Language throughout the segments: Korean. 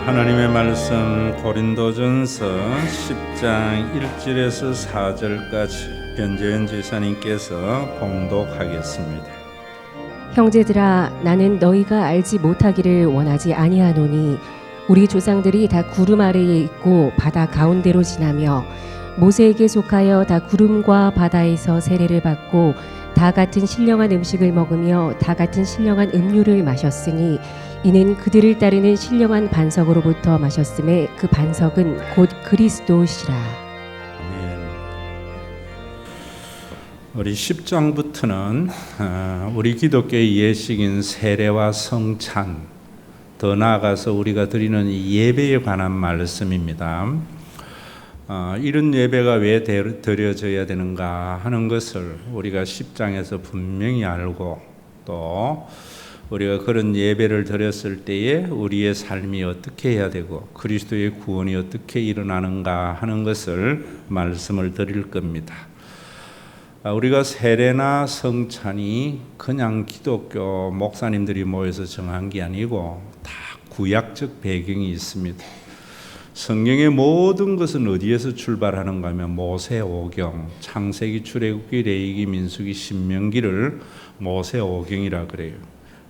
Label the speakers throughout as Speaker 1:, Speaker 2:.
Speaker 1: 하나님의 말씀 고린도전서 10장 1절에서 4절까지 변재현 지사님께서 봉독하겠습니다.
Speaker 2: 형제들아, 나는 너희가 알지 못하기를 원하지 아니하노니 우리 조상들이 다 구름 아래에 있고 바다 가운데로 지나며 모세에게 속하여 다 구름과 바다에서 세례를 받고 다 같은 신령한 음식을 먹으며 다 같은 신령한 음료를 마셨으니 이는 그들을 따르는 신령한 반석으로부터 마셨음에 그 반석은 곧 그리스도시라.
Speaker 1: 아멘. 우리 10장부터는 우리 기독교의 예식인 세례와 성찬, 더 나아가서 우리가 드리는 예배에 관한 말씀입니다. 이런 예배가 왜 드려져야 되는가 하는 것을 우리가 10장에서 분명히 알고, 또 우리가 그런 예배를 드렸을 때에 우리의 삶이 어떻게 해야 되고 그리스도의 구원이 어떻게 일어나는가 하는 것을 말씀을 드릴 겁니다. 우리가 세례나 성찬이 그냥 기독교 목사님들이 모여서 정한 게 아니고 다 구약적 배경이 있습니다. 성경의 모든 것은 어디에서 출발하는가 하면 모세오경, 창세기, 출애굽기, 레위기, 민수기, 신명기를 모세오경이라 그래요.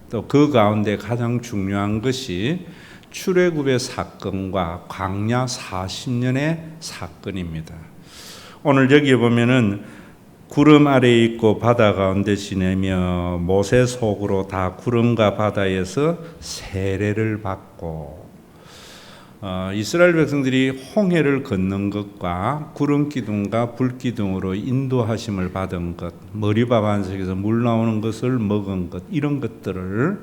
Speaker 1: 또 그 가운데 가장 중요한 것이 출애굽의 사건과 광야 40년의 사건입니다. 오늘 여기에 보면은 구름 아래에 있고 바다 가운데 지내며 모세 속으로 다 구름과 바다에서 세례를 받고, 이스라엘 백성들이 홍해를 건넌 것과 구름 기둥과 불 기둥으로 인도하심을 받은 것, 머리밥 안석에서 물 나오는 것을 먹은 것, 이런 것들을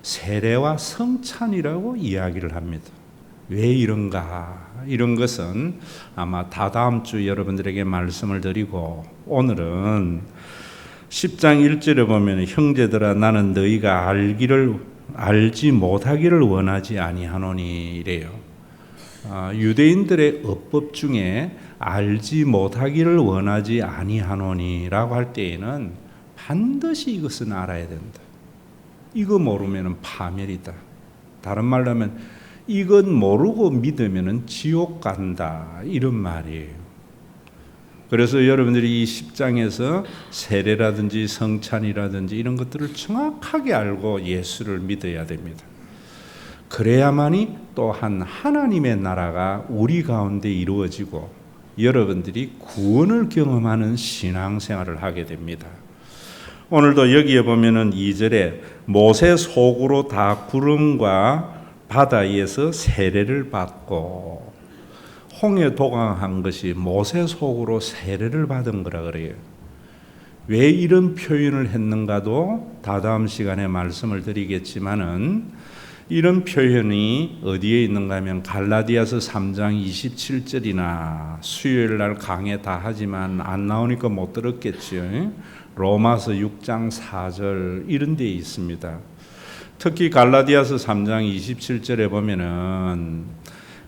Speaker 1: 세례와 성찬이라고 이야기를 합니다. 왜 이런가? 이런 것은 아마 다다음 주 여러분들에게 말씀을 드리고, 오늘은 10장 1절에 보면 형제들아 나는 너희가 알지 못하기를 원하지 아니하노니 이래요. 유대인들의 어법 중에 알지 못하기를 원하지 아니하노니라고 할 때에는 반드시 이것은 알아야 된다. 이거 모르면 파멸이다. 다른 말로 하면 이건 모르고 믿으면 지옥 간다, 이런 말이에요. 그래서 여러분들이 이 10장에서 세례라든지 성찬이라든지 이런 것들을 정확하게 알고 예수를 믿어야 됩니다. 그래야만이 또한 하나님의 나라가 우리 가운데 이루어지고 여러분들이 구원을 경험하는 신앙생활을 하게 됩니다. 오늘도 여기에 보면은 2절에 모세 속으로 다 구름과 바다에서 세례를 받고, 홍해 도강한 것이 모세 속으로 세례를 받은 거라 그래요. 왜 이런 표현을 했는가도 다다음 시간에 말씀을 드리겠지만은, 이런 표현이 어디에 있는가 하면 갈라디아서 3장 27절이나 수요일 날 강의 다 하지만 안 나오니까 못 들었겠죠. 로마서 6장 4절 이런 데에 있습니다. 특히 갈라디아서 3장 27절에 보면은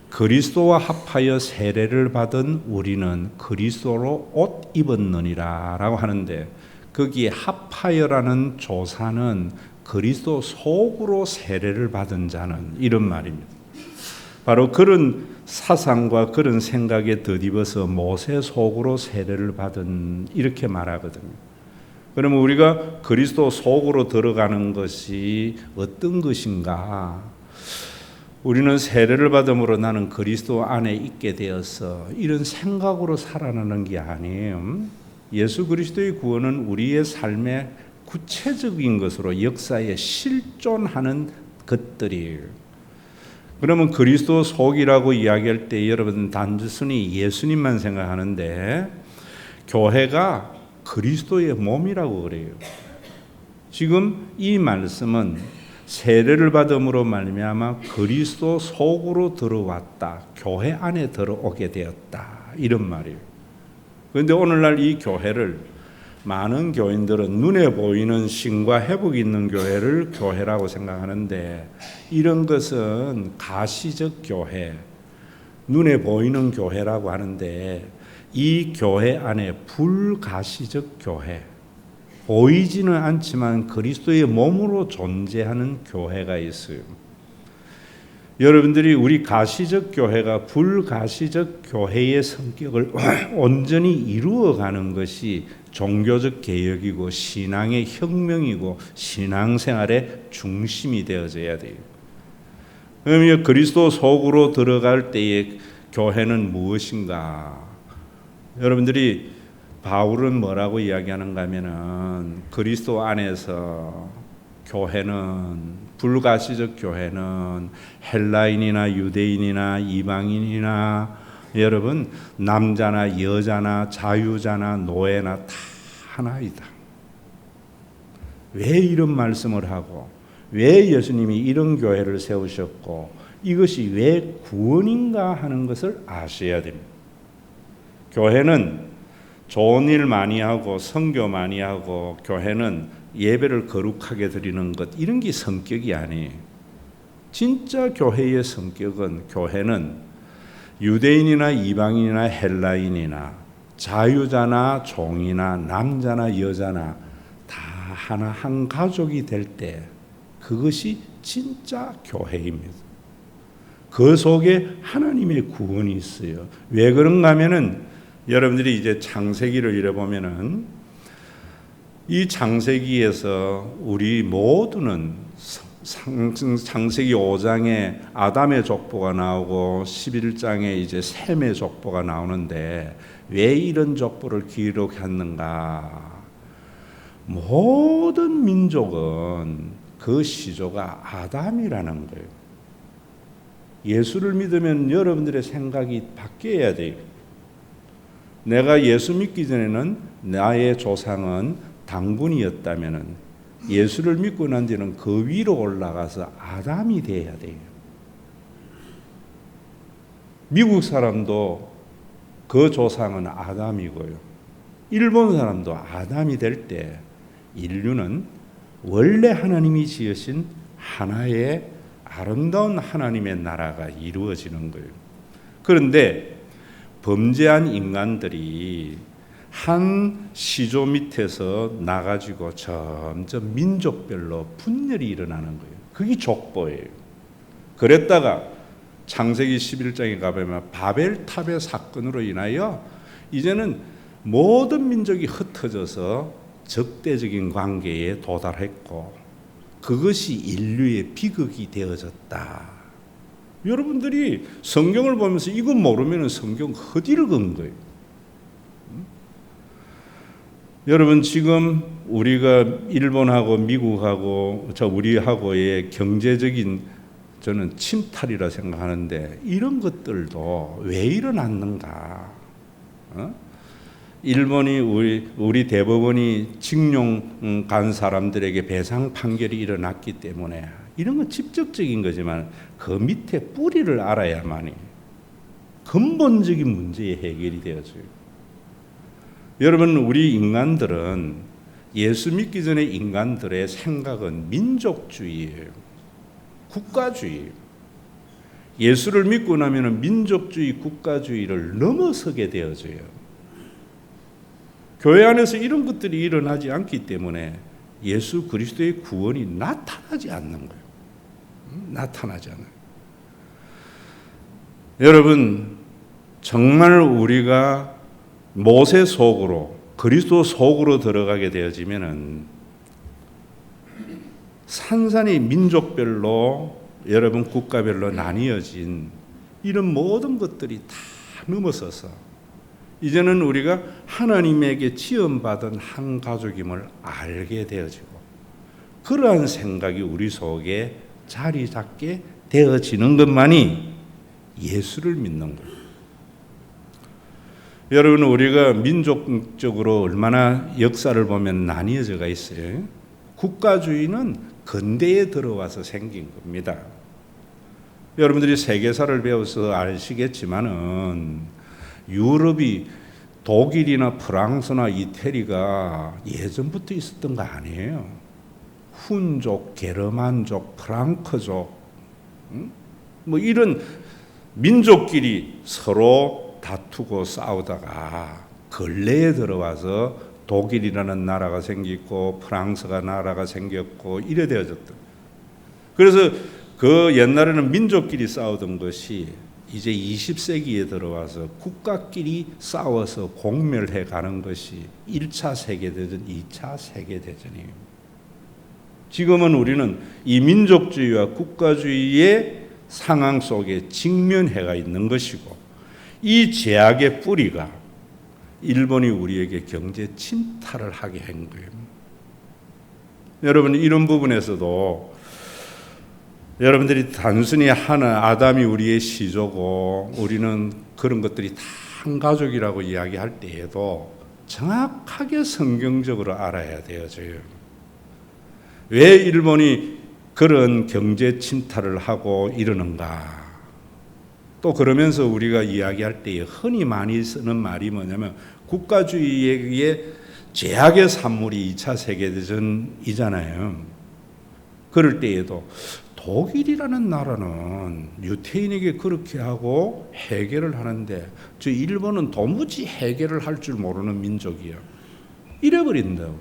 Speaker 1: 그리스도와 합하여 세례를 받은 우리는 그리스도로 옷 입었느니라 라고 하는데, 거기에 합하여라는 조사는 그리스도 속으로 세례를 받은 자는, 이런 말입니다. 바로 그런 사상과 그런 생각에 덧입어서 모세 속으로 세례를 받은, 이렇게 말하거든요. 그러면 우리가 그리스도 속으로 들어가는 것이 어떤 것인가? 우리는 세례를 받음으로 나는 그리스도 안에 있게 되어서 이런 생각으로 살아나는 게 아니에요. 예수 그리스도의 구원은 우리의 삶의 구체적인 것으로 역사에 실존하는 것들이에요. 그러면 그리스도 속이라고 이야기할 때 여러분 단순히 예수님만 생각하는데, 교회가 그리스도의 몸이라고 그래요. 지금 이 말씀은 세례를 받음으로 말미암아 그리스도 속으로 들어왔다, 교회 안에 들어오게 되었다, 이런 말이에요. 그런데 오늘날 이 교회를 많은 교인들은 눈에 보이는 신과 회복이 있는 교회를 교회라고 생각하는데, 이런 것은 가시적 교회, 눈에 보이는 교회라고 하는데, 이 교회 안에 불가시적 교회, 보이지는 않지만 그리스도의 몸으로 존재하는 교회가 있어요. 여러분들이 우리 가시적 교회가 불가시적 교회의 성격을 온전히 이루어가는 것이 종교적 개혁이고 신앙의 혁명이고 신앙생활의 중심이 되어져야 돼요. 그러면 그리스도 속으로 들어갈 때의 교회는 무엇인가? 여러분들이 바울은 뭐라고 이야기하는가 하면은 그리스도 안에서 교회는 불가시적 교회는 헬라인이나 유대인이나 이방인이나 여러분 남자나 여자나 자유자나 노예나 다 하나이다. 왜 이런 말씀을 하고 왜 예수님이 이런 교회를 세우셨고 이것이 왜 구원인가 하는 것을 아셔야 됩니다. 교회는 좋은 일 많이 하고 선교 많이 하고 교회는 예배를 거룩하게 드리는 것 이런 게 성격이 아니에요. 진짜 교회의 성격은 교회는 유대인이나 이방인이나 헬라인이나 자유자나 종이나 남자나 여자나 다 하나 한 가족이 될 때 그것이 진짜 교회입니다. 그 속에 하나님의 구원이 있어요. 왜 그런가 하면은 여러분들이 이제 창세기를 읽어보면은 이 창세기에서 우리 모두는 창세기 5장에 아담의 족보가 나오고 11장에 이제 셈의 족보가 나오는데 왜 이런 족보를 기록했는가? 모든 민족은 그 시조가 아담이라는 거예요. 예수를 믿으면 여러분들의 생각이 바뀌어야 돼요. 내가 예수 믿기 전에는 나의 조상은 당군이었다면은 예수를 믿고 난 뒤는 그 위로 올라가서 아담이 돼야 돼요. 미국 사람도 그 조상은 아담이고요. 일본 사람도 아담이 될 때 인류는 원래 하나님이 지으신 하나의 아름다운 하나님의 나라가 이루어지는 거예요. 그런데 범죄한 인간들이 한 시조 밑에서 나가지고 점점 민족별로 분열이 일어나는 거예요. 그게 족보예요. 그랬다가 창세기 11장에 가보면 바벨탑의 사건으로 인하여 이제는 모든 민족이 흩어져서 적대적인 관계에 도달했고 그것이 인류의 비극이 되어졌다. 여러분들이 성경을 보면서 이거 모르면 성경 허디를 건 거예요. 여러분 지금 우리가 일본하고 미국하고 우리하고의 경제적인 저는 침탈이라 생각하는데 이런 것들도 왜 일어났는가? 일본이 우리 대법원이 징용 간 사람들에게 배상 판결이 일어났기 때문에 이런 건 직접적인 거지만 그 밑에 뿌리를 알아야만이 근본적인 문제의 해결이 되어져요. 여러분 우리 인간들은 예수 믿기 전에 인간들의 생각은 민족주의예요. 국가주의예요. 예수를 믿고 나면 민족주의, 국가주의를 넘어서게 되어져요. 교회 안에서 이런 것들이 일어나지 않기 때문에 예수 그리스도의 구원이 나타나지 않는 거예요. 나타나지 않아요. 여러분 정말 우리가 모세 속으로 그리스도 속으로 들어가게 되어지면은 산산이 민족별로 여러분 국가별로 나뉘어진 이런 모든 것들이 다 넘어서서 이제는 우리가 하나님에게 지음받은 한 가족임을 알게 되어지고 그러한 생각이 우리 속에 자리 잡게 되어지는 것만이 예수를 믿는 거예요. 여러분 우리가 민족적으로 얼마나 역사를 보면 나뉘어져가 있어요. 국가주의는 근대에 들어와서 생긴 겁니다. 여러분들이 세계사를 배워서 아시겠지만은 유럽이 독일이나 프랑스나 이태리가 예전부터 있었던 거 아니에요. 훈족, 게르만족, 프랑크족, 뭐 이런 민족끼리 서로 다투고 싸우다가 근래에 들어와서 독일이라는 나라가 생겼고 프랑스가 나라가 생겼고 이래 되어졌다. 그래서 그 옛날에는 민족끼리 싸우던 것이 이제 20세기에 들어와서 국가끼리 싸워서 공멸해 가는 것이 1차 세계대전, 2차 세계대전이에요. 지금은 우리는 이 민족주의와 국가주의의 상황 속에 직면해가 있는 것이고, 이 제약의 뿌리가 일본이 우리에게 경제 침탈을 하게 한 거예요. 여러분, 이런 부분에서도 여러분들이 단순히 하나 아담이 우리의 시조고 우리는 그런 것들이 다 한 가족이라고 이야기할 때에도 정확하게 성경적으로 알아야 되어져요. 왜 일본이 그런 경제 침탈을 하고 이러는가? 또 그러면서 우리가 이야기할 때 흔히 많이 쓰는 말이 뭐냐면 국가주의의 제약의 산물이 2차 세계대전이잖아요. 그럴 때에도 독일이라는 나라는 유태인에게 그렇게 하고 해결을 하는데 저 일본은 도무지 해결을 할 줄 모르는 민족이에요. 이래버린다고.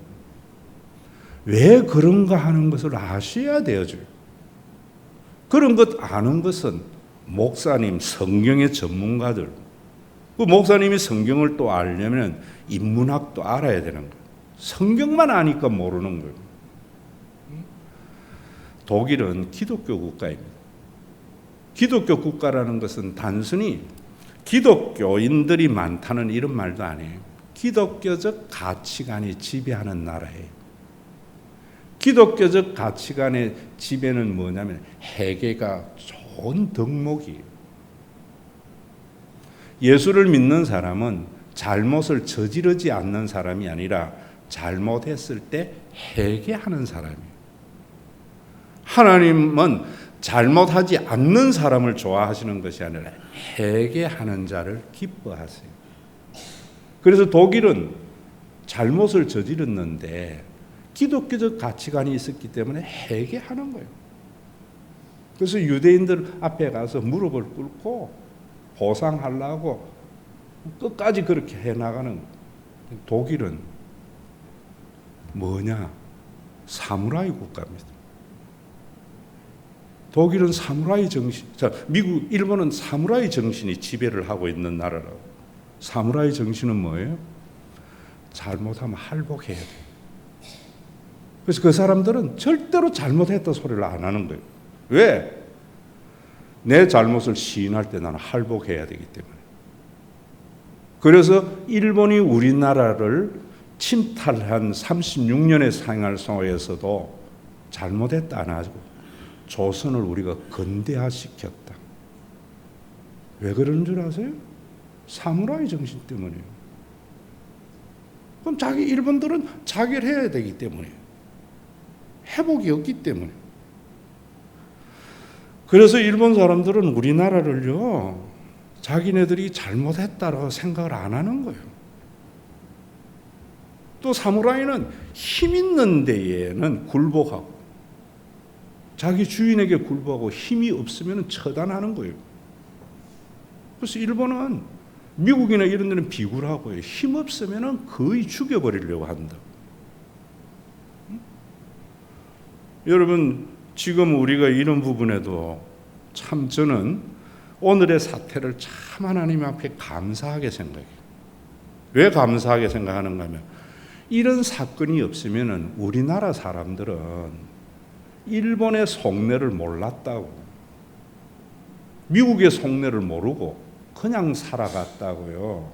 Speaker 1: 왜 그런가 하는 것을 아셔야 되어줘요. 그런 것 아는 것은 목사님, 성경의 전문가들, 그 목사님이 성경을 또 알려면 인문학도 알아야 되는 거예요. 성경만 아니까 모르는 거예요. 독일은 기독교 국가입니다. 기독교 국가라는 것은 단순히 기독교인들이 많다는 이런 말도 아니에요. 기독교적 가치관이 지배하는 나라예요. 기독교적 가치관의 지배는 뭐냐면 회개가 좋은 덕목이에요. 예수를 믿는 사람은 잘못을 저지르지 않는 사람이 아니라 잘못했을 때 회개하는 사람이에요. 하나님은 잘못하지 않는 사람을 좋아하시는 것이 아니라 회개하는 자를 기뻐하세요. 그래서 독일은 잘못을 저질렀는데 기독교적 가치관이 있었기 때문에 회개하는 거예요. 그래서 유대인들 앞에 가서 무릎을 꿇고 보상하려고 끝까지 그렇게 해나가는 거예요. 독일은 뭐냐? 사무라이 국가입니다. 독일은 사무라이 정신, 미국, 일본은 사무라이 정신이 지배를 하고 있는 나라라고. 사무라이 정신은 뭐예요? 잘못하면 할복해야 돼요. 그래서 그 사람들은 절대로 잘못했다 소리를 안 하는 거예요. 왜? 내 잘못을 시인할 때 나는 할복해야 되기 때문에. 그래서 일본이 우리나라를 침탈한 36년의 생활 속에서도 잘못했다 안 하고 조선을 우리가 근대화시켰다. 왜 그런 줄 아세요? 사무라이 정신 때문이에요. 그럼 일본들은 자결 해야 되기 때문에, 회복이 없기 때문에. 그래서 일본 사람들은 우리나라를요, 자기네들이 잘못했다라고 생각을 안 하는 거예요. 또 사무라이는 힘 있는 데에는 굴복하고 자기 주인에게 굴복하고 힘이 없으면 처단하는 거예요. 그래서 일본은 미국이나 이런 데는 비굴하고요. 힘 없으면 거의 죽여버리려고 한다. 여러분, 지금 우리가 이런 부분에도 참 저는 오늘의 사태를 참 하나님 앞에 감사하게 생각해요. 왜 감사하게 생각하는가 하면 이런 사건이 없으면 우리나라 사람들은 일본의 속내를 몰랐다고, 미국의 속내를 모르고 그냥 살아갔다고요.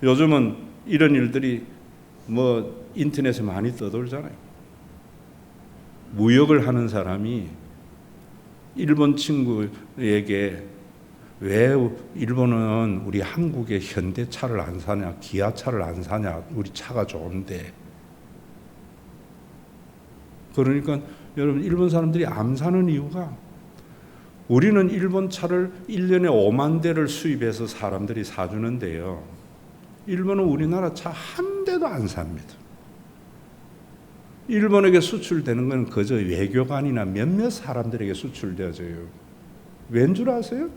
Speaker 1: 요즘은 이런 일들이 인터넷에 많이 떠돌잖아요. 무역을 하는 사람이 일본 친구에게 왜 일본은 우리 한국의 현대차를 안 사냐, 기아차를 안 사냐, 우리 차가 좋은데. 그러니까 여러분, 일본 사람들이 안 사는 이유가 우리는 일본 차를 1년에 5만 대를 수입해서 사람들이 사주는데요. 일본은 우리나라 차 한 대도 안 삽니다. 일본에게 수출되는 건 그저 외교관이나 몇몇 사람들에게 수출되어져요. 왠 줄 아세요?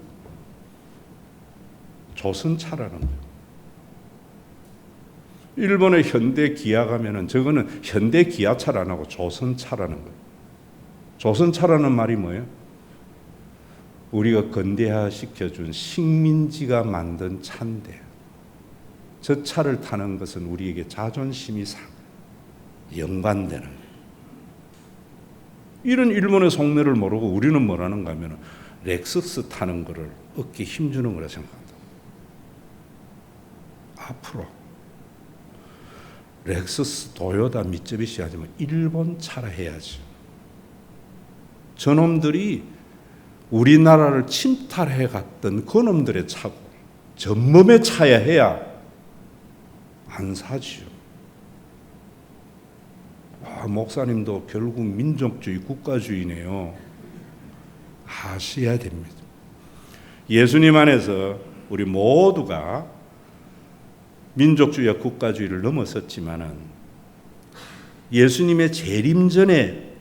Speaker 1: 조선차라는 거예요. 일본의 현대 기아 가면은 저거는 현대 기아차를 안 하고 조선차라는 거예요. 조선차라는 말이 뭐예요? 우리가 근대화시켜준 식민지가 만든 차인데 저 차를 타는 것은 우리에게 자존심이 연관되는 거예요. 이런 일본의 속내를 모르고 우리는 뭐라는가 하면 렉서스 타는 거를 어깨에 힘주는 거라 생각한다. 앞으로 렉서스, 도요타, 미쯔비시 하지만 일본 차라 해야지. 저놈들이 우리나라를 침탈해 갔던 그놈들의 차고 전범의 차야 해야 안 사지요. 목사님도 결국 민족주의, 국가주의네요. 아셔야 됩니다. 예수님 안에서 우리 모두가 민족주의와 국가주의를 넘어섰지만은 예수님의 재림 전에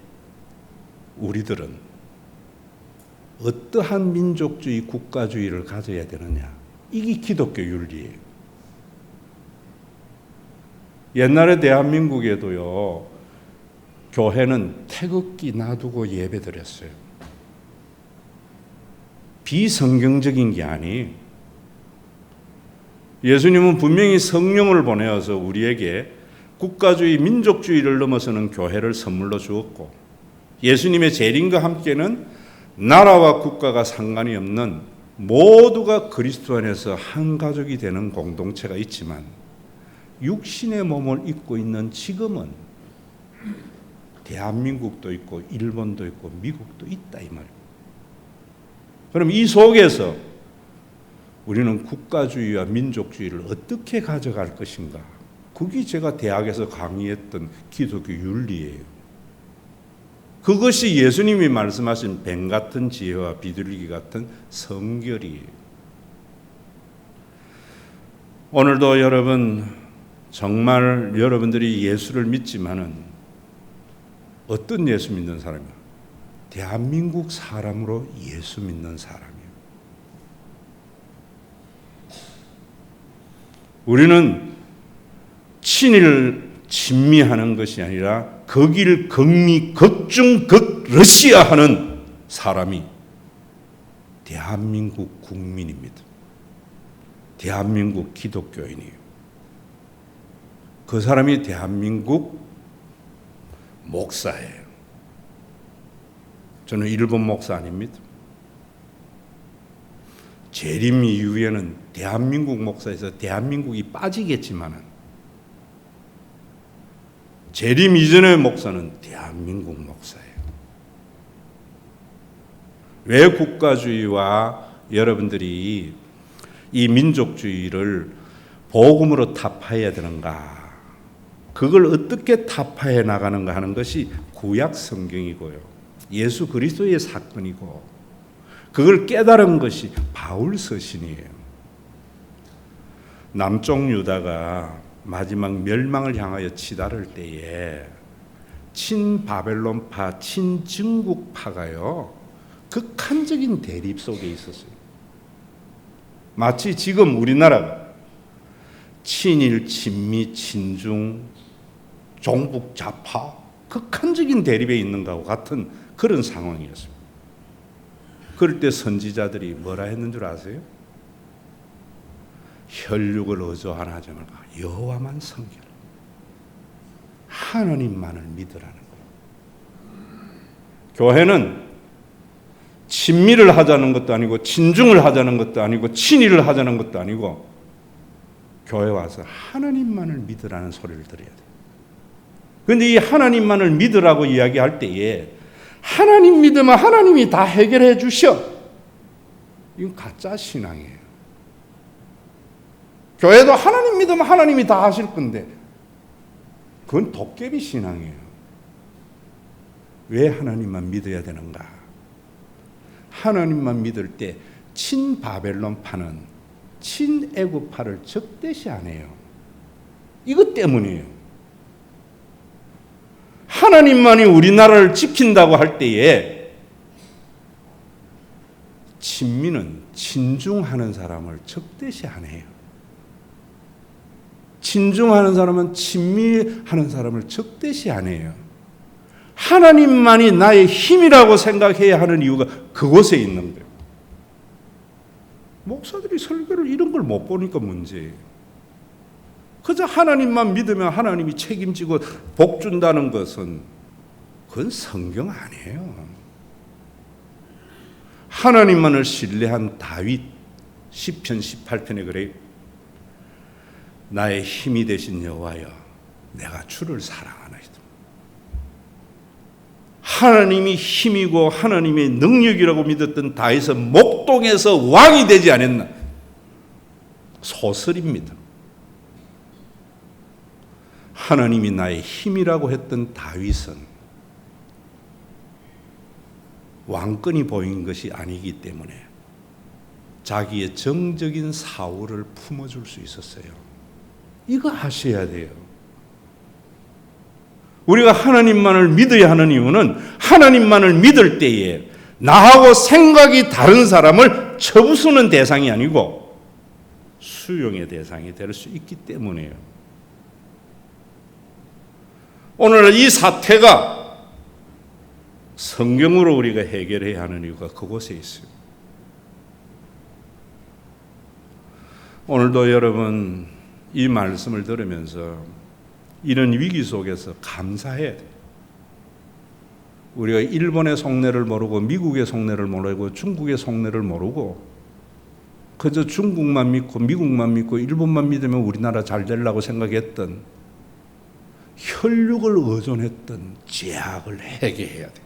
Speaker 1: 우리들은 어떠한 민족주의, 국가주의를 가져야 되느냐? 이게 기독교 윤리예요. 옛날에 대한민국에도요, 교회는 태극기 놔두고 예배드렸어요. 비성경적인 게 아니에요. 예수님은 분명히 성령을 보내어서 우리에게 국가주의, 민족주의를 넘어서는 교회를 선물로 주었고, 예수님의 재림과 함께는 나라와 국가가 상관이 없는 모두가 그리스도 안에서 한 가족이 되는 공동체가 있지만, 육신의 몸을 입고 있는 지금은 대한민국도 있고 일본도 있고 미국도 있다 이 말이에요. 그럼 이 속에서 우리는 국가주의와 민족주의를 어떻게 가져갈 것인가? 그게 제가 대학에서 강의했던 기독교 윤리예요. 그것이 예수님이 말씀하신 뱀 같은 지혜와 비둘기 같은 성결이에요. 오늘도 여러분 정말 여러분들이 예수를 믿지만은 어떤 예수 믿는 사람이야? 대한민국 사람으로 예수 믿는 사람이에요. 우리는 친일 친미하는 것이 아니라 거길 극미 극중 극러시아하는 사람이 대한민국 국민입니다. 대한민국 기독교인이에요. 그 사람이 대한민국 목사예요. 저는 일본 목사 아닙니다. 재림 이후에는 대한민국 목사에서 대한민국이 빠지겠지만은 재림 이전의 목사는 대한민국 목사예요. 왜 국가주의와 여러분들이 이 민족주의를 복음으로 타파해야 되는가? 그걸 어떻게 타파해 나가는가 하는 것이 구약 성경이고요. 예수 그리스도의 사건이고 그걸 깨달은 것이 바울 서신이에요. 남쪽 유다가 마지막 멸망을 향하여 치달을 때에 친바벨론파, 친증국파가요 극한적인 대립 속에 있었어요. 마치 지금 우리나라가 친일, 친미, 친중, 종북, 좌파 극한적인 대립에 있는 것과 같은 그런 상황이었습니다. 그럴 때 선지자들이 뭐라 했는 줄 아세요? 혈육을 의존하지 말고 여호와만 섬기라. 하나님만을 믿으라는 거예요. 교회는 친미를 하자는 것도 아니고 친중을 하자는 것도 아니고 친일을 하자는 것도 아니고 교회 와서 하나님만을 믿으라는 소리를 들어야 돼요. 그런데 이 하나님만을 믿으라고 이야기할 때에 하나님 믿으면 하나님이 다 해결해 주셔. 이건 가짜 신앙이에요. 교회도 하나님 믿으면 하나님이 다 하실 건데 그건 도깨비 신앙이에요. 왜 하나님만 믿어야 되는가? 하나님만 믿을 때 친바벨론파는 친애굽파를 적대시 안 해요. 이것 때문이에요. 하나님만이 우리나라를 지킨다고 할 때에 친미는 친중하는 사람을 적대시 안 해요. 친중하는 사람은 친미하는 사람을 적대시 안 해요. 하나님만이 나의 힘이라고 생각해야 하는 이유가 그곳에 있는 거예요. 목사들이 설교를 이런 걸 못 보니까 문제예요. 그저 하나님만 믿으면 하나님이 책임지고 복 준다는 것은 그건 성경 아니에요. 하나님만을 신뢰한 다윗 시편 18편에 그래요. 나의 힘이 되신 여호와여, 내가 주를 사랑하나이다. 하나님이 힘이고 하나님의 능력이라고 믿었던 다윗은 목동에서 왕이 되지 않았나? 소설입니다. 하나님이 나의 힘이라고 했던 다윗은 왕권이 보인 것이 아니기 때문에 자기의 정적인 사울을 품어줄 수 있었어요. 이거 아셔야 돼요. 우리가 하나님만을 믿어야 하는 이유는 하나님만을 믿을 때에 나하고 생각이 다른 사람을 쳐부수는 대상이 아니고 수용의 대상이 될 수 있기 때문이에요. 오늘 이 사태가 성경으로 우리가 해결해야 하는 이유가 그곳에 있어요. 오늘도 여러분 이 말씀을 들으면서 이런 위기 속에서 감사해야 돼요. 우리가 일본의 속내를 모르고 미국의 속내를 모르고 중국의 속내를 모르고 그저 중국만 믿고 미국만 믿고 일본만 믿으면 우리나라 잘 되려고 생각했던 혈육을 의존했던 죄악을 해결해야 돼요.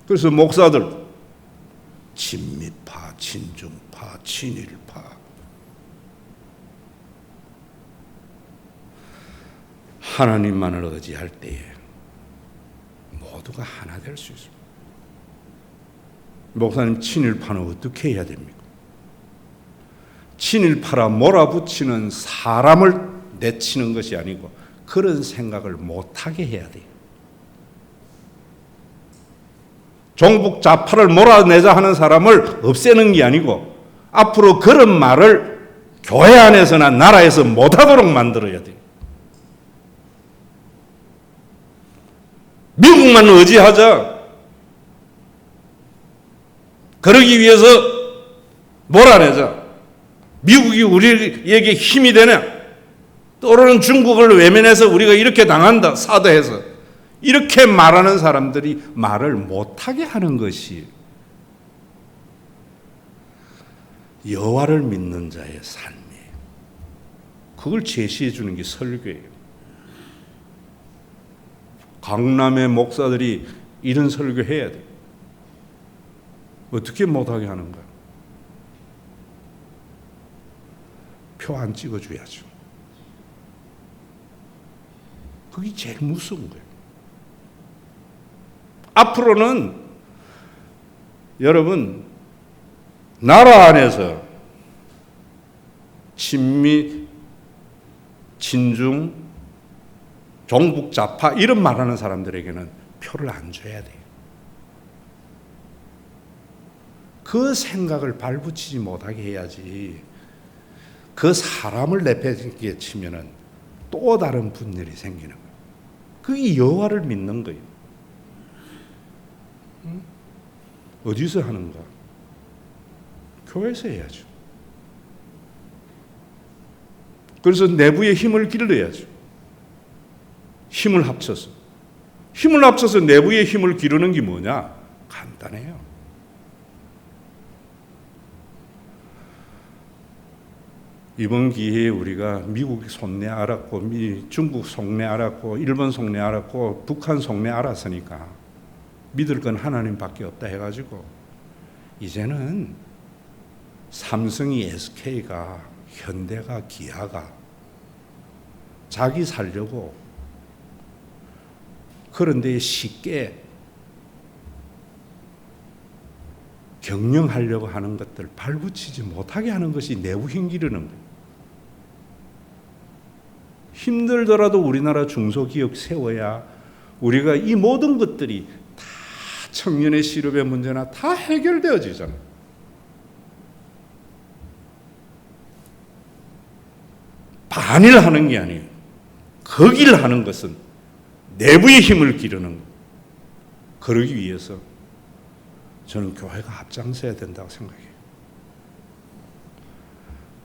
Speaker 1: 그래서 목사들 친미파, 친중파, 친일파 하나님만을 의지할 때에 모두가 하나 될 수 있습니다. 목사님, 친일파는 어떻게 해야 됩니까? 친일파라 몰아붙이는 사람을 내치는 것이 아니고 그런 생각을 못하게 해야 돼요. 종북 좌파를 몰아내자 하는 사람을 없애는 게 아니고 앞으로 그런 말을 교회 안에서나 나라에서 못하도록 만들어야 돼요. 미국만 의지하자. 그러기 위해서 몰아내자. 미국이 우리에게 힘이 되냐? 떠오르는 중국을 외면해서 우리가 이렇게 당한다. 사드해서. 이렇게 말하는 사람들이 말을 못하게 하는 것이 여호와를 믿는 자의 삶이에요. 그걸 제시해 주는 게 설교예요. 강남의 목사들이 이런 설교해야 돼요. 어떻게 못하게 하는가? 표 안 찍어줘야죠. 그게 제일 무서운 거예요. 앞으로는 여러분 나라 안에서 친미, 친중, 종북 좌파 이런 말하는 사람들에게는 표를 안 줘야 돼요. 그 생각을 발붙이지 못하게 해야지. 그 사람을 내팽개치게 치면은 또 다른 분열이 생기는 거예요. 그게 여호와를 믿는 거예요. 어디서 하는가? 교회에서 해야죠. 그래서 내부의 힘을 길러야죠. 힘을 합쳐서. 힘을 합쳐서 내부의 힘을 기르는 게 뭐냐? 간단해요. 이번 기회에 우리가 미국 속내 알았고 중국 속내 알았고 일본 속내 알았고 북한 속내 알았으니까 믿을 건 하나님밖에 없다 해가지고 이제는 삼성이 SK가 현대가 기아가 자기 살려고 그런데 쉽게 경영하려고 하는 것들 발붙이지 못하게 하는 것이 내부 힘 기르는 거예요. 힘들더라도 우리나라 중소기업 세워야 우리가 이 모든 것들이 다 청년의 실업의 문제나 다 해결되어지잖아요. 반일하는 게 아니에요. 거기를 하는 것은 내부의 힘을 기르는 것. 그러기 위해서 저는 교회가 앞장서야 된다고 생각해요.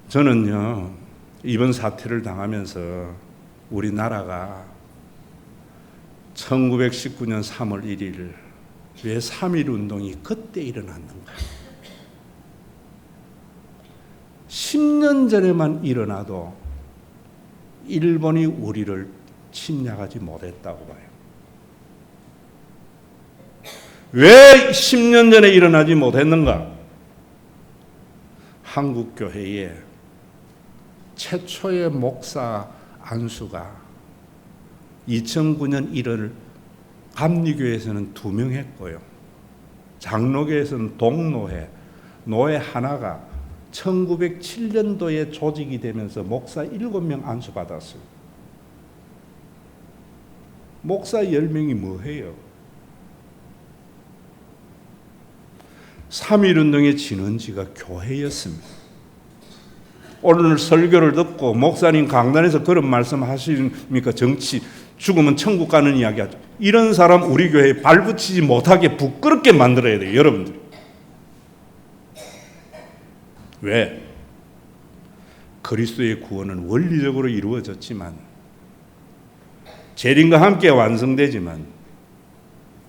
Speaker 1: 저는요, 이번 사태를 당하면서 우리나라가 1919년 3월 1일 왜 3.1 운동이 그때 일어났는가? 10년 전에만 일어나도 일본이 우리를 침략하지 못했다고 봐요. 왜 10년 전에 일어나지 못했는가? 한국교회의 최초의 목사 안수가 2009년 1월 감리교회에서는 2명 했고요. 장로교에서는 동노회, 노회 하나가 1907년도에 조직이 되면서 목사 7명 안수받았어요. 목사 10명이 뭐해요? 3.1운동의 진원지가 교회였습니다. 오늘 설교를 듣고 목사님 강단에서 그런 말씀 하십니까? 정치, 죽으면 천국 가는 이야기 하죠. 이런 사람 우리 교회에 발붙이지 못하게 부끄럽게 만들어야 돼요, 여러분들. 왜? 그리스도의 구원은 원리적으로 이루어졌지만, 재림과 함께 완성되지만,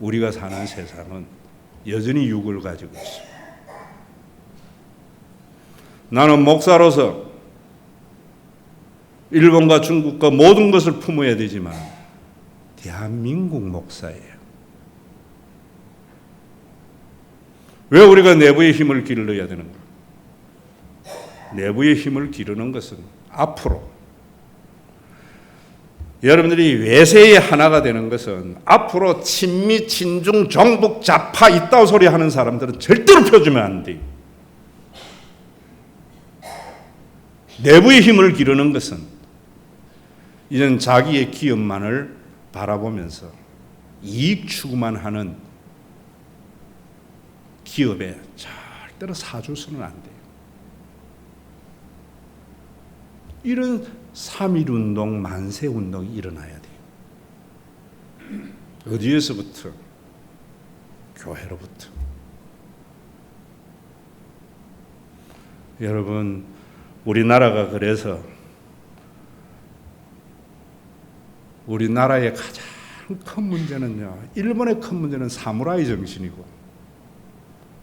Speaker 1: 우리가 사는 세상은 여전히 육을 가지고 있습니다. 나는 목사로서 일본과 중국과 모든 것을 품어야 되지만 대한민국 목사예요. 왜 우리가 내부의 힘을 기르어야 되는가? 내부의 힘을 기르는 것은 앞으로 여러분들이 외세의 하나가 되는 것은 앞으로 친미, 친중, 종북, 좌파 이따오 소리 하는 사람들은 절대로 펴주면 안 돼요. 내부의 힘을 기르는 것은 이제는 자기의 기업만을 바라보면서 이익 추구만 하는 기업에 절대로 사줘서는 안 돼요. 이런 3.1운동, 만세운동이 일어나야 돼요. 어디에서부터? 교회로부터. 여러분, 우리나라가 그래서 우리나라의 가장 큰 문제는요, 일본의 큰 문제는 사무라이 정신이고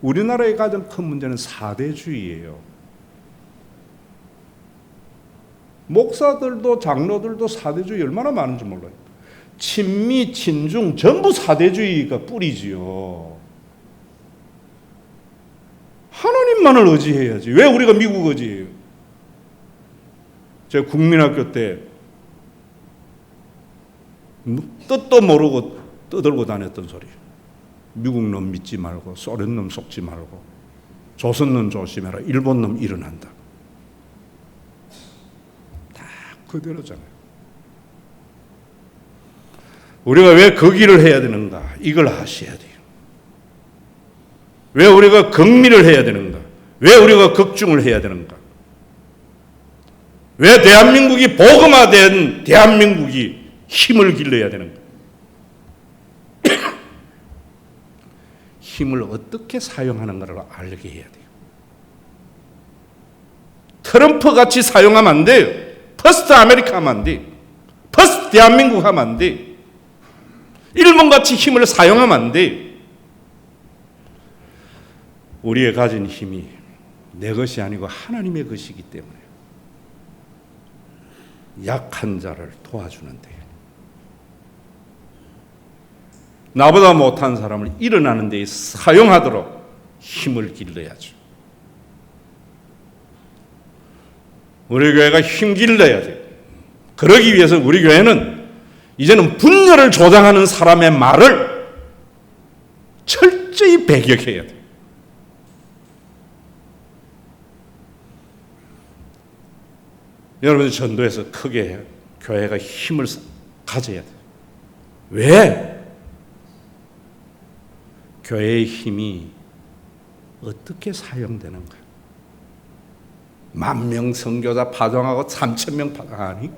Speaker 1: 우리나라의 가장 큰 문제는 사대주의예요. 목사들도 장로들도 사대주의 얼마나 많은지 몰라요. 친미, 친중 전부 사대주의가 뿌리지요. 하나님만을 의지해야지. 왜 우리가 미국 의지해요? 제가 국민학교 때 뜻도 모르고 떠들고 다녔던 소리. 미국 놈 믿지 말고, 소련 놈 속지 말고, 조선 놈 조심해라, 일본 놈 일어난다. 다 그대로잖아요. 우리가 왜 그 길을 해야 되는가? 이걸 아셔야 돼요. 왜 우리가 극미를 해야 되는가? 왜 우리가 극중을 해야 되는가? 왜 대한민국이 복음화된 대한민국이 힘을 길러야 되는가? 힘을 어떻게 사용하는가를 알게 해야 돼요. 트럼프 같이 사용하면 안 돼요. 퍼스트 아메리카 하면 안 돼요. 퍼스트 대한민국 하면 안 돼요. 일본 같이 힘을 사용하면 안 돼요. 우리의 가진 힘이 내 것이 아니고 하나님의 것이기 때문에 약한 자를 도와주는데, 나보다 못한 사람을 일어나는 데 사용하도록 힘을 길러야죠. 우리 교회가 힘 길러야 돼요. 그러기 위해서 우리 교회는 이제는 분열을 조장하는 사람의 말을 철저히 배격해야 돼요. 여러분, 전도에서 크게 교회가 힘을 가져야 돼요. 왜? 교회의 힘이 어떻게 사용되는가? 10,000명 선교자 파송하고 3,000명 파송 아니?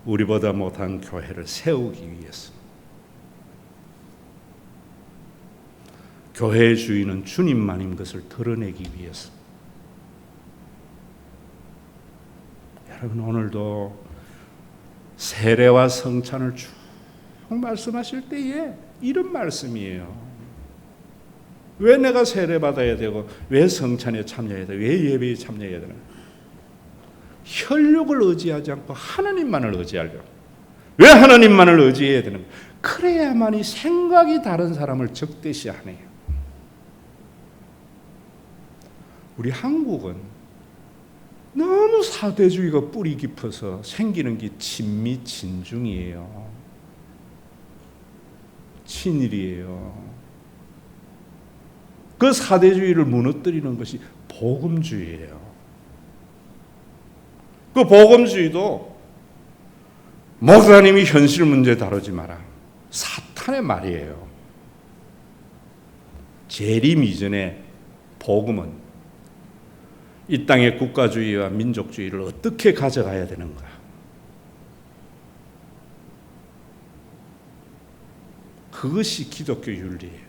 Speaker 1: 우리보다 못한 교회를 세우기 위해서. 교회의 주인은 주님만인 것을 드러내기 위해서. 여러분, 오늘도 세례와 성찬을 쭉 말씀하실 때에 이런 말씀이에요. 왜 내가 세례 받아야 되고, 왜 성찬에 참여해야 되고, 왜 예배에 참여해야 되나? 혈육을 의지하지 않고 하나님만을 의지하려고. 왜 하나님만을 의지해야 되는가? 그래야만이 생각이 다른 사람을 적대시하네요. 우리 한국은 너무 사대주의가 뿌리 깊어서 생기는 게 친미 친중이에요. 친일이에요. 그 사대주의를 무너뜨리는 것이 복음주의예요. 그 복음주의도 목사님이 현실 문제 다루지 마라. 사탄의 말이에요. 재림 이전의 복음은 이 땅의 국가주의와 민족주의를 어떻게 가져가야 되는가? 그것이 기독교 윤리예요.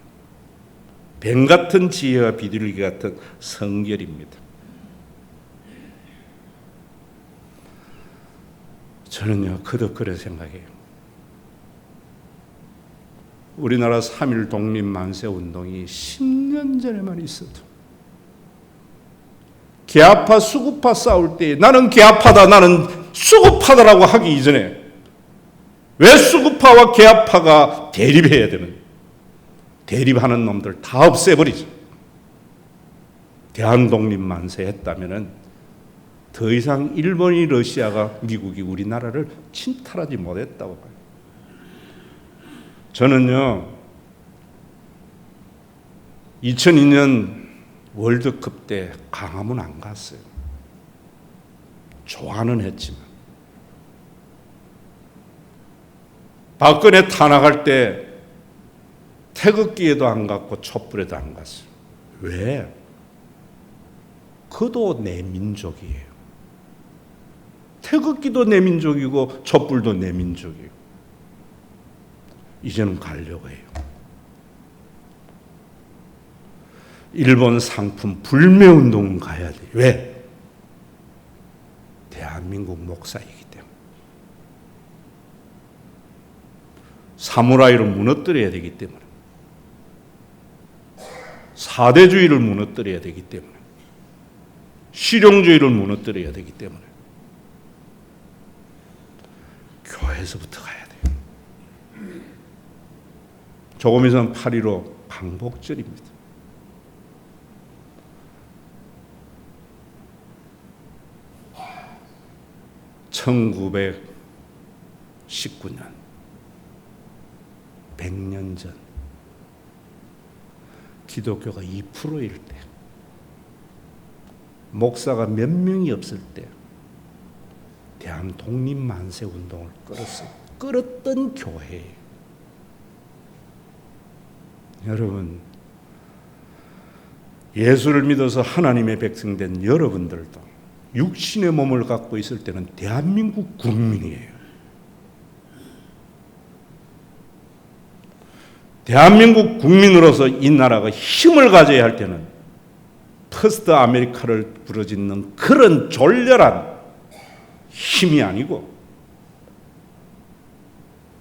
Speaker 1: 뱀 같은 지혜와 비둘기 같은 성결입니다. 저는요, 그도 그래 생각해요. 우리나라 3.1 독립 만세 운동이 10년 전에만 있어도 계아파 수구파 싸울 때 나는 계아파다, 나는 수구파다라고 하기 이전에 왜 수구파와 계아파가 대립해야 되는, 대립하는 놈들 다 없애버리죠. 대한독립 만세 했다면은 더 이상 일본이, 러시아가, 미국이 우리나라를 침탈하지 못했다고 봐요. 저는요, 2002년 월드컵 때 강화문 안 갔어요. 좋아는 했지만. 박근혜 탄핵할 때 태극기에도 안 갔고 촛불에도 안 갔어요. 왜? 그도 내 민족이에요. 태극기도 내 민족이고 촛불도 내 민족이에요. 이제는 가려고 해요. 일본 상품 불매운동 가야 돼. 왜? 대한민국 목사이기 때문에. 사무라이를 무너뜨려야 되기 때문에. 사대주의를 무너뜨려야 되기 때문에. 실용주의를 무너뜨려야 되기 때문에. 교회에서부터 가야 돼요. 조금 있으면 8.15 광복절입니다. (1919년) 100년 전 기독교가 2%일 때, 목사가 몇 명이 없을 때 대한 독립만세 운동을 끌었던 교회예요. 여러분, 예수를 믿어서 하나님의 백성 된 여러분들도 육신의 몸을 갖고 있을 때는 대한민국 국민이에요. 대한민국 국민으로서 이 나라가 힘을 가져야 할 때는 퍼스트 아메리카를 부르짖는 그런 졸렬한 힘이 아니고,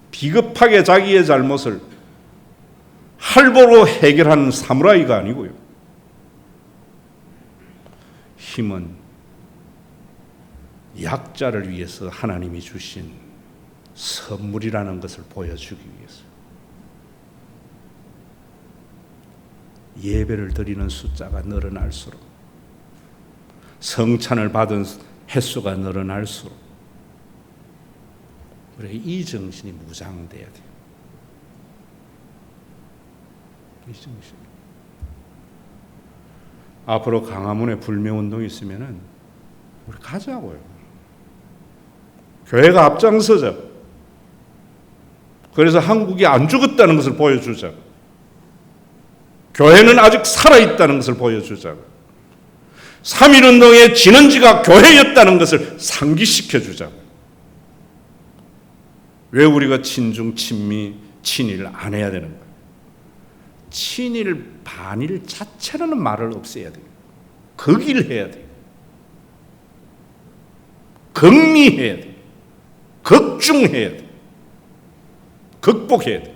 Speaker 1: 비겁하게 자기의 잘못을 할보로 해결하는 사무라이가 아니고요. 힘은 약자를 위해서 하나님이 주신 선물이라는 것을 보여주기 위해서. 예배를 드리는 숫자가 늘어날수록, 성찬을 받은 횟수가 늘어날수록 우리가 이 정신이 무장돼야 돼요. 이 정신. 앞으로 강화문에 불매운동이 있으면은 우리 가자고요. 교회가 앞장서자. 그래서 한국이 안 죽었다는 것을 보여주자. 교회는 아직 살아있다는 것을 보여주자. 3.1운동의 진원지가 교회였다는 것을 상기시켜주자. 왜 우리가 친중, 친미, 친일 안 해야 되는 거예요? 친일, 반일 자체라는 말을 없애야 돼요. 극일해야 돼요. 극미해야 돼요. 극중해야 돼요. 극복해야 돼요.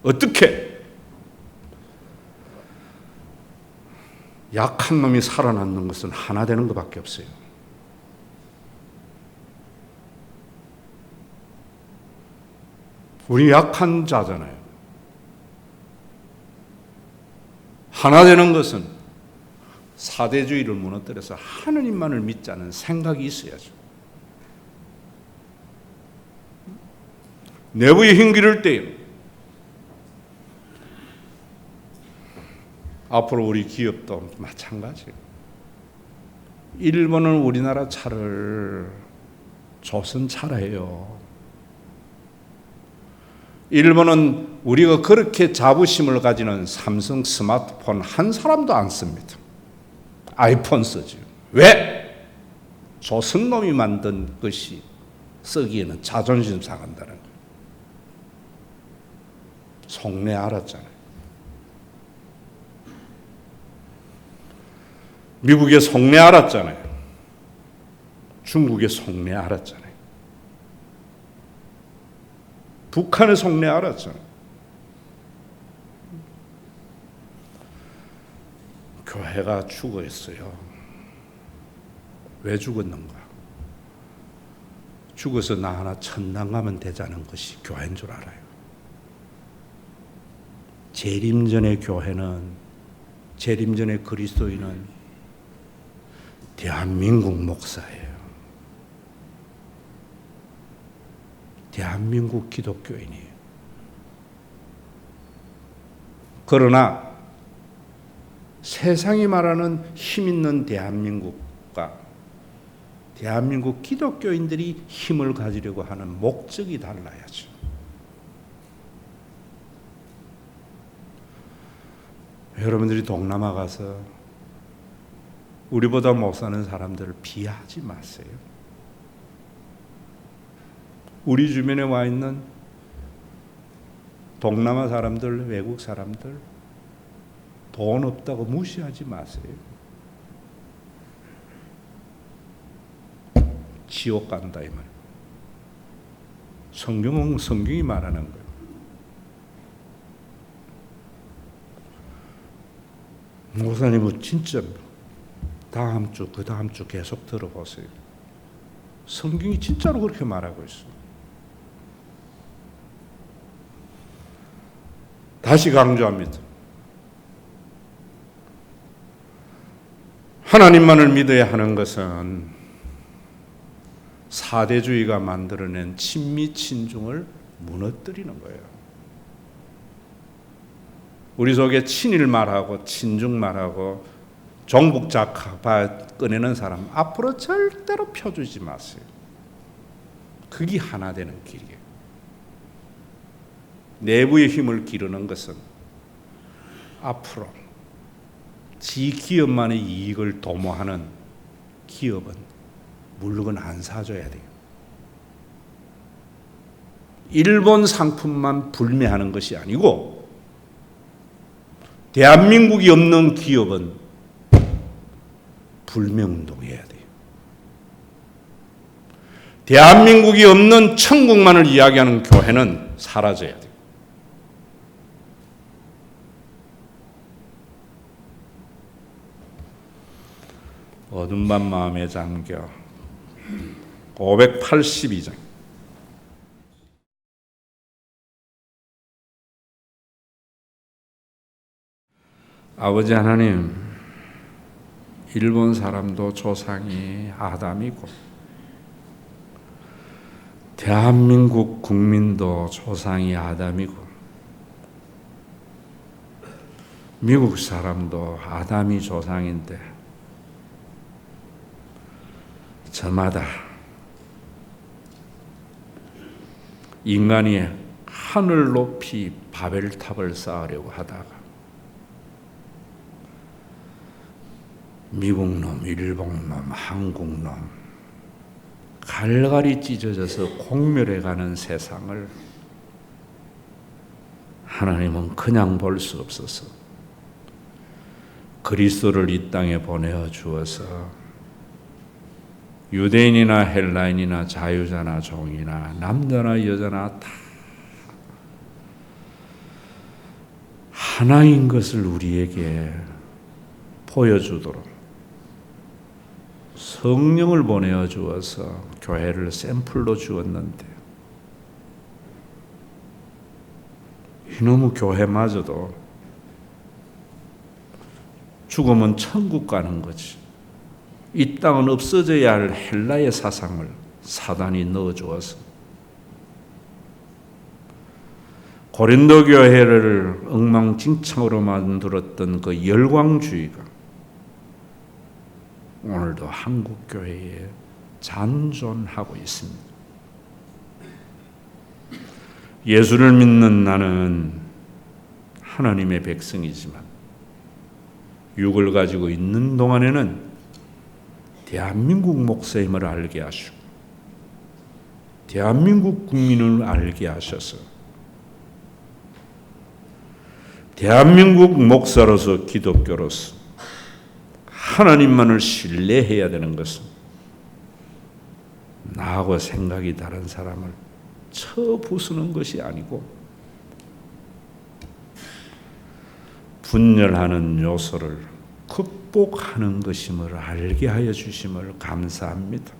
Speaker 1: 어떻게? 약한 놈이 살아남는 것은 하나 되는 것밖에 없어요. 우리 약한 자잖아요. 하나 되는 것은 사대주의를 무너뜨려서 하느님만을 믿자는 생각이 있어야죠. 내부에 힘 기를 때요. 앞으로 우리 기업도 마찬가지예요. 일본은 우리나라 차를 조선차라해요. 일본은 우리가 그렇게 자부심을 가지는 삼성 스마트폰 한 사람도 안 씁니다. 아이폰 쓰죠. 왜? 조선놈이 만든 것이 쓰기에는 자존심 상한다는 거예요. 속내 알았잖아요. 미국의 속내 알았잖아요. 중국의 속내 알았잖아요. 북한의 속내 알았잖아요. 교회가 죽어 있어요. 왜 죽었는가? 죽어서 나 하나 천당 가면 되자는 것이 교회인 줄 알아요. 재림전의 교회는, 재림전의 그리스도인은 대한민국 목사예요. 대한민국 기독교인이에요. 그러나 세상이 말하는 힘 있는 대한민국과 대한민국 기독교인들이 힘을 가지려고 하는 목적이 달라야죠. 여러분들이 동남아 가서 우리보다 못 사는 사람들을 비하하지 마세요. 우리 주변에 와 있는 동남아 사람들, 외국 사람들 돈 없다고 무시하지 마세요. 지옥 간다 이 말. 성경이 말하는 거예요. 목사님은 진짜 다음 주, 그 다음 주 계속 들어보세요. 성경이 진짜로 그렇게 말하고 있어요. 다시 강조합니다. 하나님만을 믿어야 하는 것은 사대주의가 만들어낸 친미 친중을 무너뜨리는 거예요. 우리 속에 친일 말하고 친중 말하고 종북자파 꺼내는 사람 앞으로 절대로 펴주지 마세요. 그게 하나 되는 길이에요. 내부의 힘을 기르는 것은 앞으로 지 기업만의 이익을 도모하는 기업은 물건 안 사줘야 돼요. 일본 상품만 불매하는 것이 아니고 대한민국이 없는 기업은 불매운동해야 돼요. 대한민국이 없는 천국만을 이야기하는 교회는 사라져야 돼요. 어둠 밤 마음에 잠겨 582장 아버지 하나님, 일본 사람도 조상이 아담이고 대한민국 국민도 조상이 아담이고 미국 사람도 아담이 조상인데 저마다 인간이 하늘 높이 바벨탑을 쌓으려고 하다가 미국놈, 일본놈, 한국놈 갈갈이 찢어져서 공멸해가는 세상을 하나님은 그냥 볼 수 없어서 그리스도를 이 땅에 보내어 주어서 유대인이나 헬라인이나 자유자나 종이나 남자나 여자나 다 하나인 것을 우리에게 보여주도록 성령을 보내어 주어서 교회를 샘플로 주었는데 이놈의 교회마저도 죽으면 천국 가는 거지. 이 땅은 없어져야 할 헬라의 사상을 사단이 넣어주어서 고린도 교회를 엉망진창으로 만들었던 그 열광주의가 오늘도 한국 교회에 잔존하고 있습니다. 예수를 믿는 나는 하나님의 백성이지만 육을 가지고 있는 동안에는 대한민국 목사임을 알게 하시고 대한민국 국민을 알게 하셔서 대한민국 목사로서 기독교로서 하나님만을 신뢰해야 되는 것은 나하고 생각이 다른 사람을 쳐부수는 것이 아니고 분열하는 요소를 극복하는 것임을 알게 하여 주심을 감사합니다.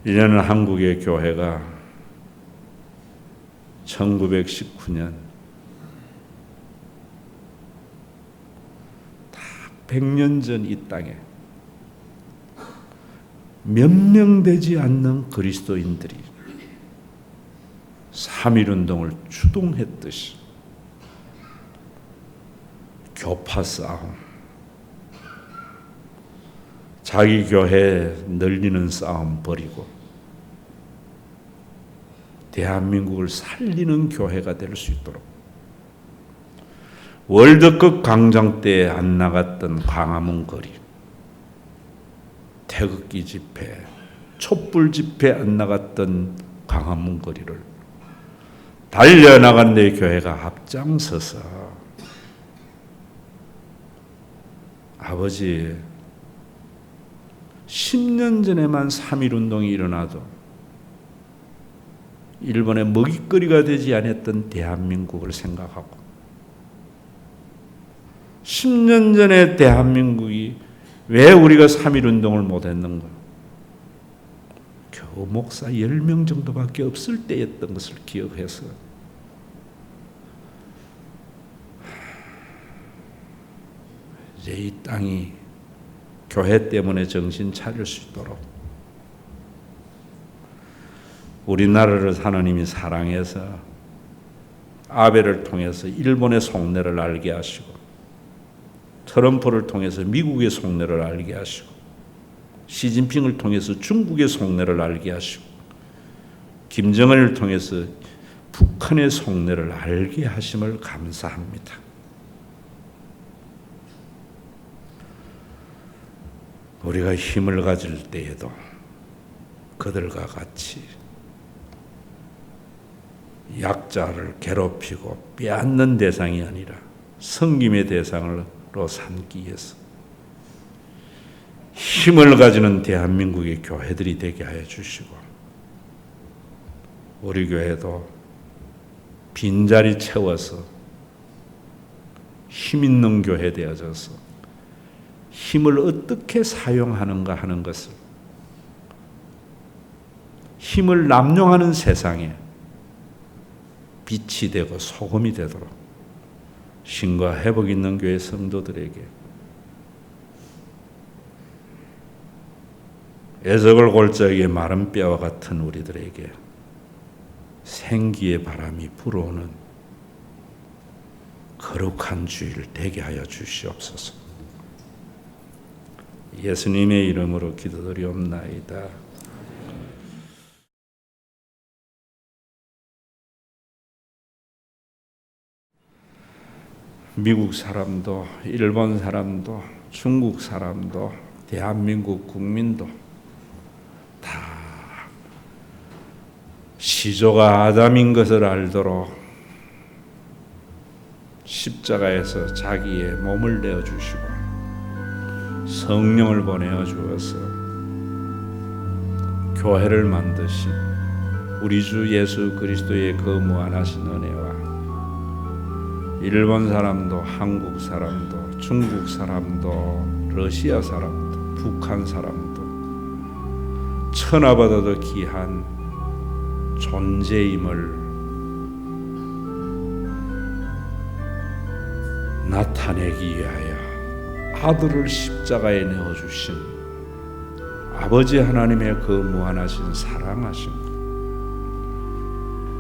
Speaker 1: 이제는 한국의 교회가 1919년 딱 100년 전 이 땅에 몇 명 되지 않는 그리스도인들이 3.1운동을 주동했듯이 교파 싸움, 자기 교회 늘리는 싸움 버리고 대한민국을 살리는 교회가 될 수 있도록 월드컵 광장 때 안 나갔던 광화문 거리, 태극기 집회, 촛불 집회 안 나갔던 광화문 거리를 달려나간 내 교회가 앞장서서 아버지 10년 전에만 3.1운동이 일어나도 일본의 먹잇거리가 되지 않았던 대한민국을 생각하고 10년 전에 대한민국이 왜 우리가 3.1운동을 못했는가? 겨우 목사 10명 정도밖에 없을 때였던 것을 기억해서 이제 이 땅이 교회 때문에 정신 차릴 수 있도록 우리나라를 하나님이 사랑해서 아벨을 통해서 일본의 속내를 알게 하시고 트럼프를 통해서 미국의 속내를 알게 하시고 시진핑을 통해서 중국의 속내를 알게 하시고 김정은을 통해서 북한의 속내를 알게 하심을 감사합니다. 우리가 힘을 가질 때에도 그들과 같이 약자를 괴롭히고 빼앗는 대상이 아니라 섬김의 대상으로 삼기 위해서 힘을 가지는 대한민국의 교회들이 되게 하여 주시고 우리 교회도 빈자리 채워서 힘 있는 교회 되어져서 힘을 어떻게 사용하는가 하는 것을 힘을 남용하는 세상에 빛이 되고 소금이 되도록 신과 회복 있는 교회 성도들에게 애석을 골짜기에 마른 뼈와 같은 우리들에게 생기의 바람이 불어오는 거룩한 주일 되게 하여 주시옵소서. 예수님의 이름으로 기도드리옵나이다. 미국 사람도 일본 사람도 중국 사람도 대한민국 국민도 다 시조가 아담인 것을 알도록 십자가에서 자기의 몸을 내어주시고 성령을 보내어 주어서 교회를 만드신 우리 주 예수 그리스도의 그 무한하신 은혜와 일본 사람도 한국 사람도 중국 사람도 러시아 사람도 북한 사람도 천하보다도 귀한 존재임을 나타내기 위하여 아들을 십자가에 내어주신 아버지 하나님의 그 무한하신 사랑하심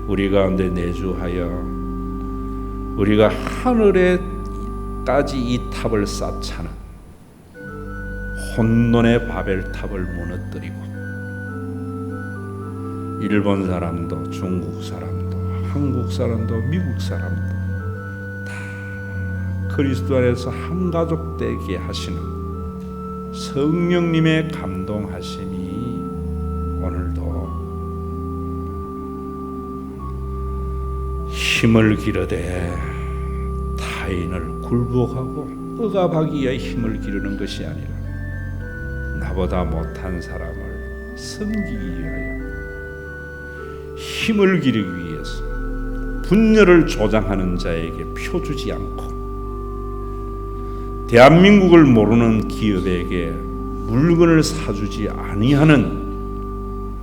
Speaker 1: 우리 가운데 내주하여 우리가 하늘에까지 이 탑을 쌓자는 혼돈의 바벨탑을 무너뜨리고 일본 사람도 중국 사람도 한국 사람도 미국 사람도 다 그리스도 안에서 한 가족 되게 하시는 성령님의 감동하심이 오늘도 힘을 기르되 타인을 굴복하고 억압하기 위해 힘을 기르는 것이 아니라 나보다 못한 사람을 섬기기 위하여 힘을 기르기 위해서 분열을 조장하는 자에게 표주지 않고 대한민국을 모르는 기업에게 물건을 사주지 아니하는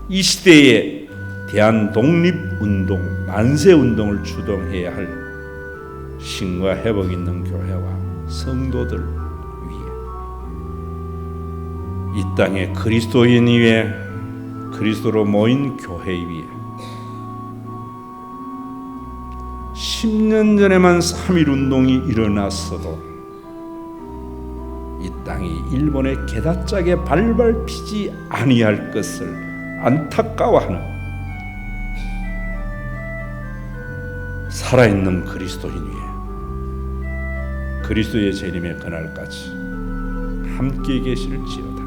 Speaker 1: 이 시대에 대한 독립운동, 만세운동을 주동해야 할 신과 회복 있는 교회와 성도들 위해 이 땅에 그리스도인 위에 그리스도로 모인 교회 위에 10년 전에만 3.1운동이 일어났어도 이 땅이 일본의 게다짝에 발발피지 아니할 것을 안타까워하는 살아있는 그리스도인 위에 그리스도의 재림의 그날까지 함께 계실지어다.